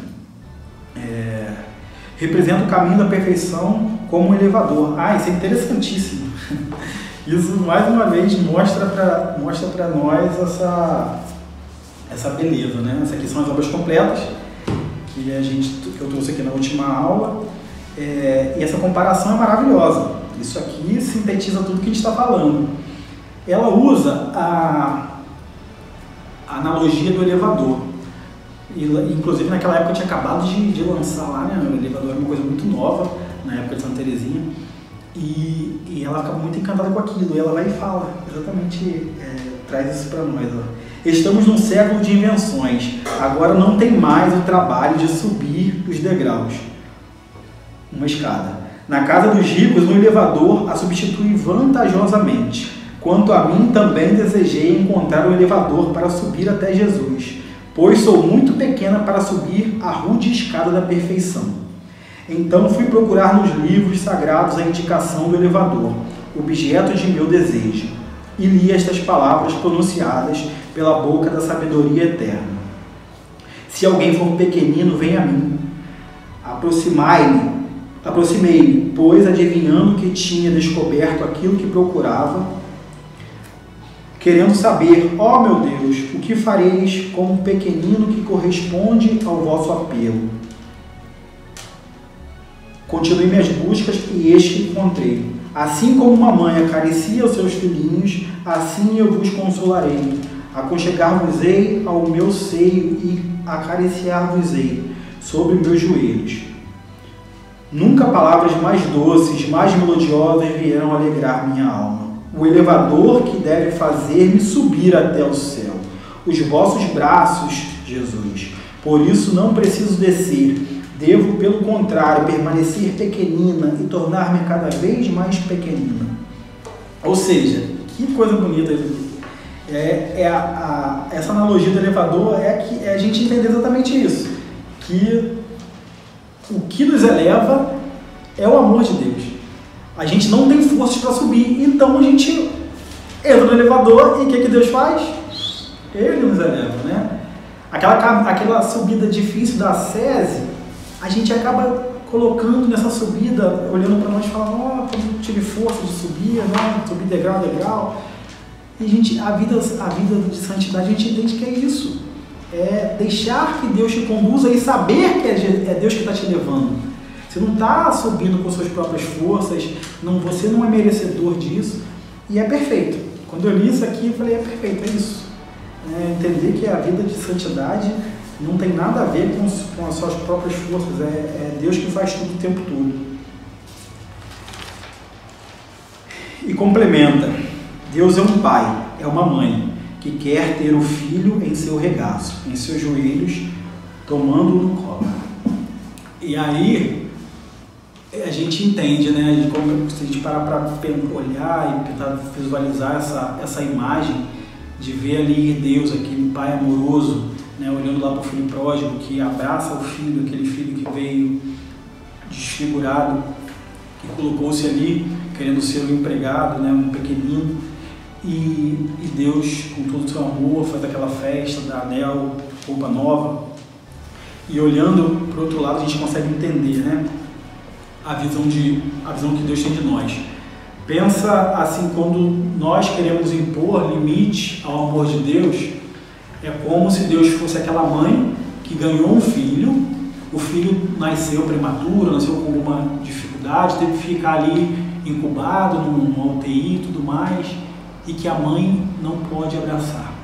Representa o caminho da perfeição como um elevador. Isso é interessantíssimo. Isso, mais uma vez, mostra para nós essa beleza, né? Essas aqui são as obras completas que eu trouxe aqui na última aula, e essa comparação é maravilhosa. Isso aqui sintetiza tudo que a gente está falando. Ela usa a analogia do elevador. Inclusive, naquela época eu tinha acabado de lançar lá, né? O elevador era uma coisa muito nova, na época de Santa Teresinha. E ela acaba muito encantada com aquilo. E ela vai e fala, exatamente, traz isso para nós. Estamos num século de invenções. Agora não tem mais o trabalho de subir os degraus. Uma escada. Na casa dos ricos, um elevador a substitui vantajosamente. Quanto a mim, também desejei encontrar um elevador para subir até Jesus, pois sou muito pequena para subir a rude escada da perfeição. Então fui procurar nos livros sagrados a indicação do elevador, objeto de meu desejo, e li estas palavras pronunciadas pela boca da sabedoria eterna. Se alguém for pequenino, venha a mim. Aproximei-me, pois, adivinhando que tinha descoberto aquilo que procurava, querendo saber, ó meu Deus, o que fareis com um pequenino que corresponde ao vosso apelo? Continuei minhas buscas e eis que encontrei. Assim como uma mãe acaricia os seus filhinhos, assim eu vos consolarei. Aconchegar-vos-ei ao meu seio e acariciar-vos-ei sobre meus joelhos. Nunca palavras mais doces, mais melodiosas vieram alegrar minha alma. O elevador que deve fazer-me subir até o céu. Os vossos braços, Jesus. Por isso não preciso descer. Devo, pelo contrário, permanecer pequenina e tornar-me cada vez mais pequenina. Ou seja, que coisa bonita. Essa analogia do elevador é a gente entender exatamente isso. Que o que nos eleva é o amor de Deus. A gente não tem forças para subir, então a gente entra no elevador e o que Deus faz? Ele nos eleva, né? Aquela subida difícil da SESI, a gente acaba colocando nessa subida, olhando para nós e falando, como eu tive força de subir, né? Subir degrau a degrau. E a vida de santidade, a gente entende que é isso. É deixar que Deus te conduza e saber que é Deus que está te levando. Você não está subindo com suas próprias forças, você não é merecedor disso. E é perfeito. Quando eu li isso aqui, eu falei, é perfeito, é isso. Entender que a vida de santidade não tem nada a ver com as suas próprias forças. É Deus que faz tudo o tempo todo. E complementa. Deus é um pai, é uma mãe, que quer ter o filho em seu regaço, em seus joelhos, tomando-o no colo. E aí a gente entende, né? Como se a gente parar para olhar e tentar visualizar essa imagem de ver ali Deus, aquele pai amoroso, né, olhando lá para o filho pródigo, que abraça o filho, aquele filho que veio desfigurado, que colocou-se ali querendo ser um empregado, né, um pequenino, e Deus, com todo o seu amor, faz aquela festa, dá anel, roupa nova, e olhando para o outro lado a gente consegue entender, né, a visão que Deus tem de nós. Pensa assim, quando nós queremos impor limite ao amor de Deus, é como se Deus fosse aquela mãe que ganhou um filho, o filho nasceu prematuro, nasceu com alguma dificuldade, teve que ficar ali incubado numa UTI e tudo mais, e que a mãe não pode abraçar.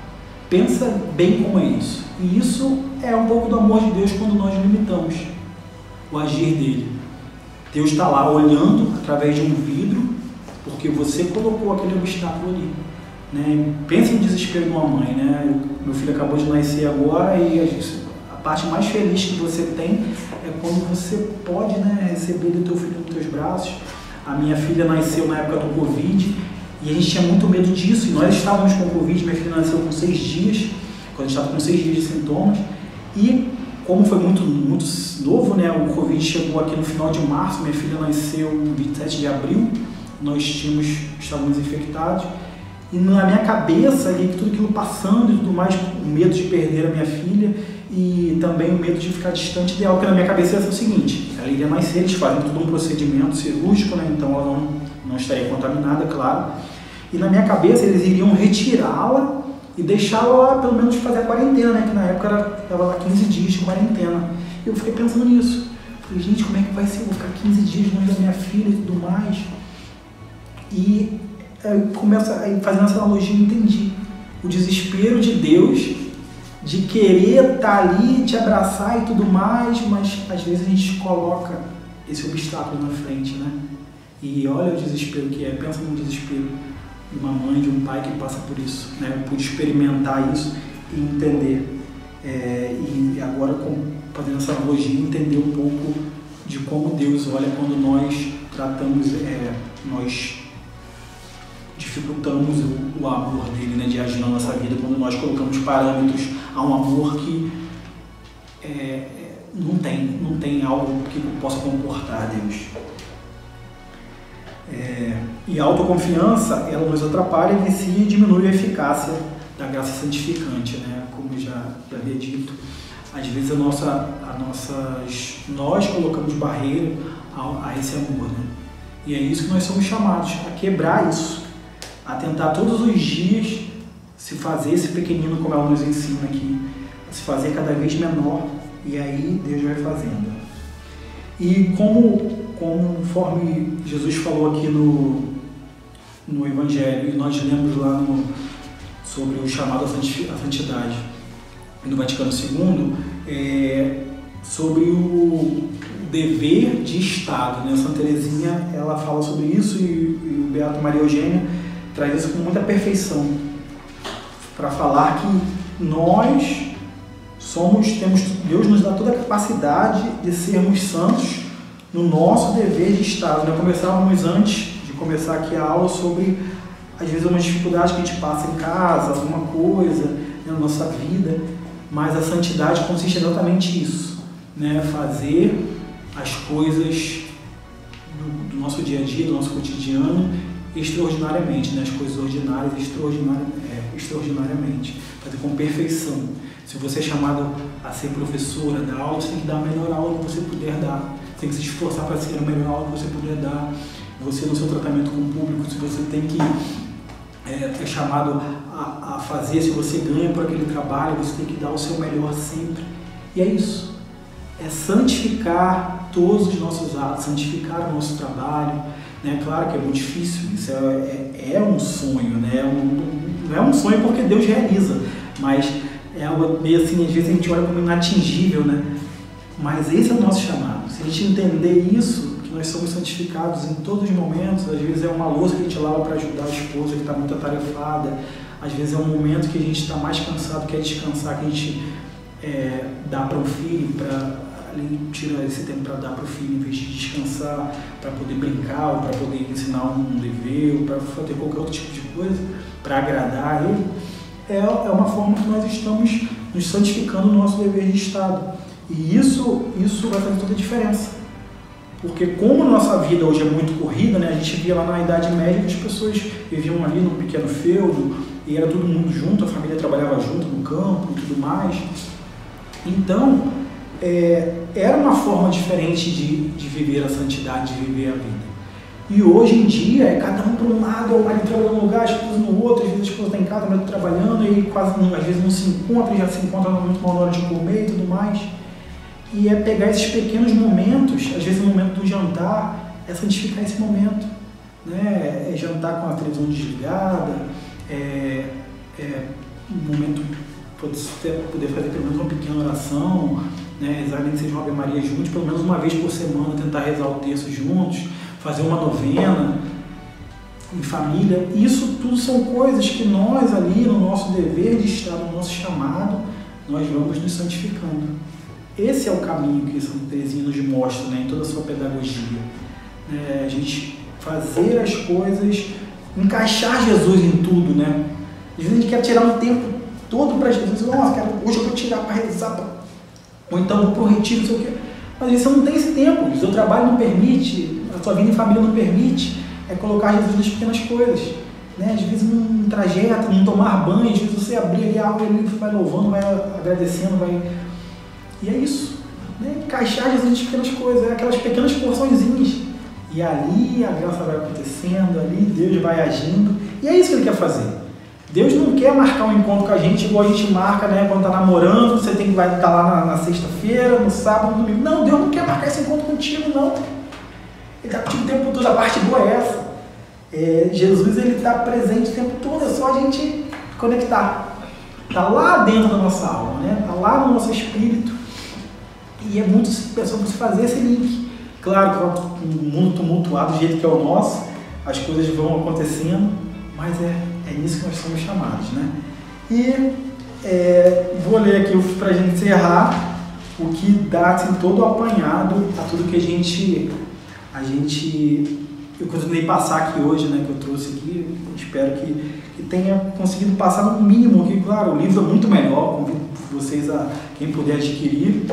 Pensa bem como é isso. E isso é um pouco do amor de Deus quando nós limitamos o agir dele. Deus está lá olhando através de um vidro, porque você colocou aquele obstáculo ali. Né? Pensa no desespero de uma mãe, né? Meu filho acabou de nascer agora e a parte mais feliz que você tem é quando você pode, né, receber o teu filho nos teus braços. A minha filha nasceu na época do Covid e a gente tinha muito medo disso. E nós estávamos com Covid, minha filha nasceu com 6 dias, quando a gente estava com 6 dias de sintomas. E como foi muito novo, né, o Covid chegou aqui no final de março, minha filha nasceu no 27 de abril, nós estávamos infectados. E na minha cabeça, ali, tudo aquilo passando e tudo mais, o medo de perder a minha filha e também o medo de ficar distante dela, porque na minha cabeça ia ser o seguinte: ela iria nascer, eles fazem todo um procedimento cirúrgico, né? Então ela não estaria contaminada, claro. E na minha cabeça eles iriam retirá-la e deixá-la lá, pelo menos fazer a quarentena, né? Que na época ela estava lá 15 dias de quarentena. E eu fiquei pensando nisso. Falei, gente, como é que vai ser? Eu vou ficar 15 dias longe da minha filha e tudo mais. E começa a fazer essa analogia, eu entendi o desespero de Deus de querer estar ali, te abraçar e tudo mais, mas às vezes a gente coloca esse obstáculo na frente, né? E olha o desespero que é, pensa no desespero de uma mãe, de um pai que passa por isso, né? Eu pude experimentar isso e entender, e agora fazendo essa analogia, entender um pouco de como Deus olha quando nós tratamos, nós dificultamos o amor dele, né, de agir na nossa vida, quando nós colocamos parâmetros a um amor que não tem algo que possa comportar Deus. E a autoconfiança, ela nos atrapalha, vicia e diminui a eficácia da graça santificante, né? Como eu já havia dito, às vezes nós colocamos barreira a esse amor, né? E é isso que nós somos chamados, a quebrar isso, a tentar todos os dias se fazer esse pequenino, como ela nos ensina aqui, a se fazer cada vez menor, e aí Deus vai fazendo. E conforme Jesus falou aqui no Evangelho, e nós lemos lá sobre o chamado à santidade no Vaticano II, sobre o dever de Estado, né? Santa Teresinha, ela fala sobre isso e o Beato Maria Eugênia traz isso com muita perfeição, para falar que nós Deus nos dá toda a capacidade de sermos santos no nosso dever de Estado. Nós conversávamos antes de começar aqui a aula sobre, às vezes, umas dificuldades que a gente passa em casa, alguma coisa, né, na nossa vida, mas a santidade consiste exatamente nisso, né? Fazer as coisas do nosso dia a dia, do nosso cotidiano, extraordinariamente, né? As coisas ordinárias extraordinariamente, fazer com perfeição. Se você é chamado a ser professora, dar aula, você tem que dar a melhor aula que você puder dar, você tem que se esforçar para ser a melhor aula que você puder dar. Você, no seu tratamento com o público, se você tem que é chamado a fazer, se você ganha por aquele trabalho, você tem que dar o seu melhor sempre. E é isso, é santificar todos os nossos atos, santificar o nosso trabalho, né? Claro que é muito difícil, isso é um sonho, né? Não é um sonho porque Deus realiza, mas é algo meio assim, às vezes a gente olha como inatingível, né? Mas esse é o nosso chamado. Se a gente entender isso, que nós somos santificados em todos os momentos, às vezes é uma louça que a gente lava para ajudar a esposa que está muito atarefada, às vezes é um momento que a gente está mais cansado, quer descansar, que a gente dá para o filho, tira esse tempo para dar para o filho, em vez de descansar, para poder brincar, ou para poder ensinar um dever, ou para fazer qualquer outro tipo de coisa, para agradar ele, é uma forma que nós estamos nos santificando no nosso dever de Estado. E isso vai fazer toda a diferença. Porque como a nossa vida hoje é muito corrida, né, a gente via lá na Idade Média que as pessoas viviam ali num pequeno feudo, e era todo mundo junto, a família trabalhava junto no campo e tudo mais. Então, era uma forma diferente de viver a santidade, de viver a vida. E hoje em dia, é cada um para um lado, o marido trabalhando num lugar, a esposa no outro, às vezes a esposa está em casa, o marido trabalhando, e quase às vezes não se encontra, já se encontra muito mal na hora de comer e tudo mais. E é pegar esses pequenos momentos, às vezes no momento do jantar, é santificar esse momento. Né? É jantar com a televisão desligada, um momento poder fazer pelo menos uma pequena oração, né? Rezar nem que seja uma Ave Maria juntos, pelo menos uma vez por semana tentar rezar o terço juntos, fazer uma novena em família. Isso tudo são coisas que nós ali, no nosso dever de estar, no nosso chamado, nós vamos nos santificando. Esse é o caminho que Santa Teresinha nos mostra, né, em toda a sua pedagogia. A gente fazer as coisas, encaixar Jesus em tudo, né? Às vezes a gente quer tirar um tempo todo para Jesus. Nossa, hoje eu vou tirar para rezar, ou então vou para o retiro, não sei o quê. Mas você não tem esse tempo, o seu trabalho não permite, a sua vida em família não permite, colocar Jesus nas pequenas coisas. Né? Às vezes num trajeto, num tomar banho, às vezes você abrir ali algo e você vai louvando, vai agradecendo, vai... E é isso, né? Encaixar Jesus nas pequenas coisas, aquelas pequenas porçõezinhas. E ali a graça vai acontecendo, ali Deus vai agindo. E é isso que Ele quer fazer. Deus não quer marcar um encontro com a gente igual a gente marca, né? Quando está namorando, você vai estar lá na sexta-feira, no sábado, no domingo. Não, Deus não quer marcar esse encontro contigo, não. Ele está contigo o tempo todo, a parte boa é essa. Jesus, Ele está presente o tempo todo, é só a gente conectar. Está lá dentro da nossa alma, né? Está lá no nosso espírito. E é muito sobre se fazer esse link. Claro que um mundo tumultuado do jeito que é o nosso, as coisas vão acontecendo, mas é nisso que nós somos chamados, né? E vou ler aqui para a gente encerrar o que dá assim, todo o apanhado a tudo que eu consegui passar aqui hoje, né? Que eu trouxe aqui. Espero que tenha conseguido passar no mínimo aqui. Claro, o livro é muito melhor, convido vocês a quem puder adquirir.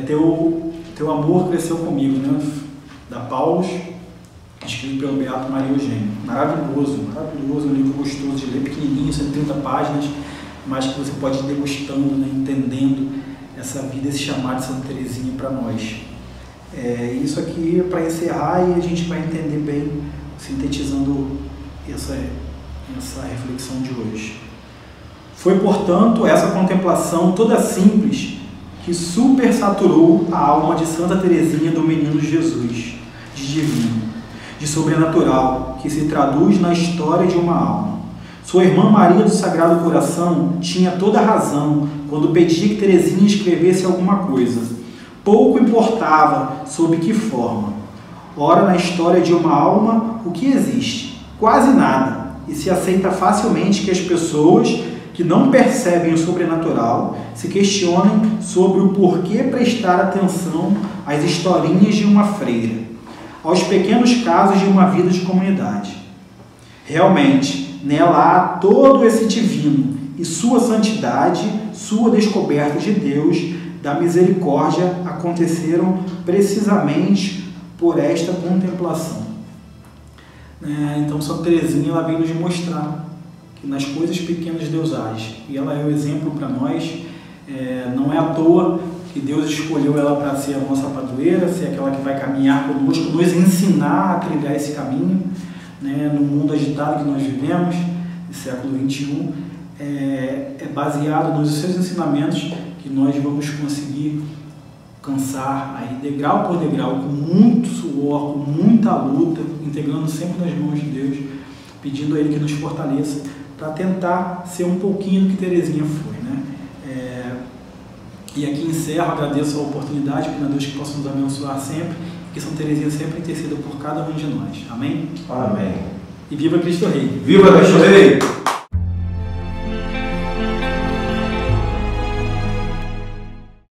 Teu Amor Cresceu Comigo, né? Da Paulus, escrito pelo Beato Maria Eugênio. Maravilhoso, um livro gostoso de ler, pequenininho, 130 páginas, mas que você pode ir degustando, né? Entendendo essa vida, esse chamado de Santa Teresinha para nós. Isso aqui é para encerrar e a gente vai entender bem, sintetizando essa reflexão de hoje. Foi, portanto, essa contemplação toda simples que supersaturou a alma de Santa Teresinha do Menino Jesus, de divino, de sobrenatural, que se traduz na história de uma alma. Sua irmã Maria do Sagrado Coração tinha toda a razão quando pedia que Teresinha escrevesse alguma coisa. Pouco importava sob que forma. Ora, na história de uma alma, o que existe? Quase nada, e se aceita facilmente que as pessoas que não percebem o sobrenatural se questionem sobre o porquê prestar atenção às historinhas de uma freira, aos pequenos casos de uma vida de comunidade. Realmente, nela há todo esse divino e sua santidade, sua descoberta de Deus, da misericórdia, aconteceram precisamente por esta contemplação. Então, Santa Teresinha ela vem nos mostrar que nas coisas pequenas Deus age. E ela é o exemplo para nós. Não é à toa que Deus escolheu ela para ser a nossa padroeira, ser aquela que vai caminhar conosco, nos ensinar a trilhar esse caminho, né? No mundo agitado que nós vivemos, no século XXI, é baseado nos seus ensinamentos que nós vamos conseguir alcançar aí, degrau por degrau, com muito suor, com muita luta, integrando sempre nas mãos de Deus, pedindo a Ele que nos fortaleça para tentar ser um pouquinho do que Teresinha foi, né? E aqui encerro, agradeço a oportunidade, pedindo a Deus que possa nos abençoar sempre, e que Santa Teresinha sempre interceda por cada um de nós. Amém? Amém. E viva Cristo Rei! Viva Cristo Rei!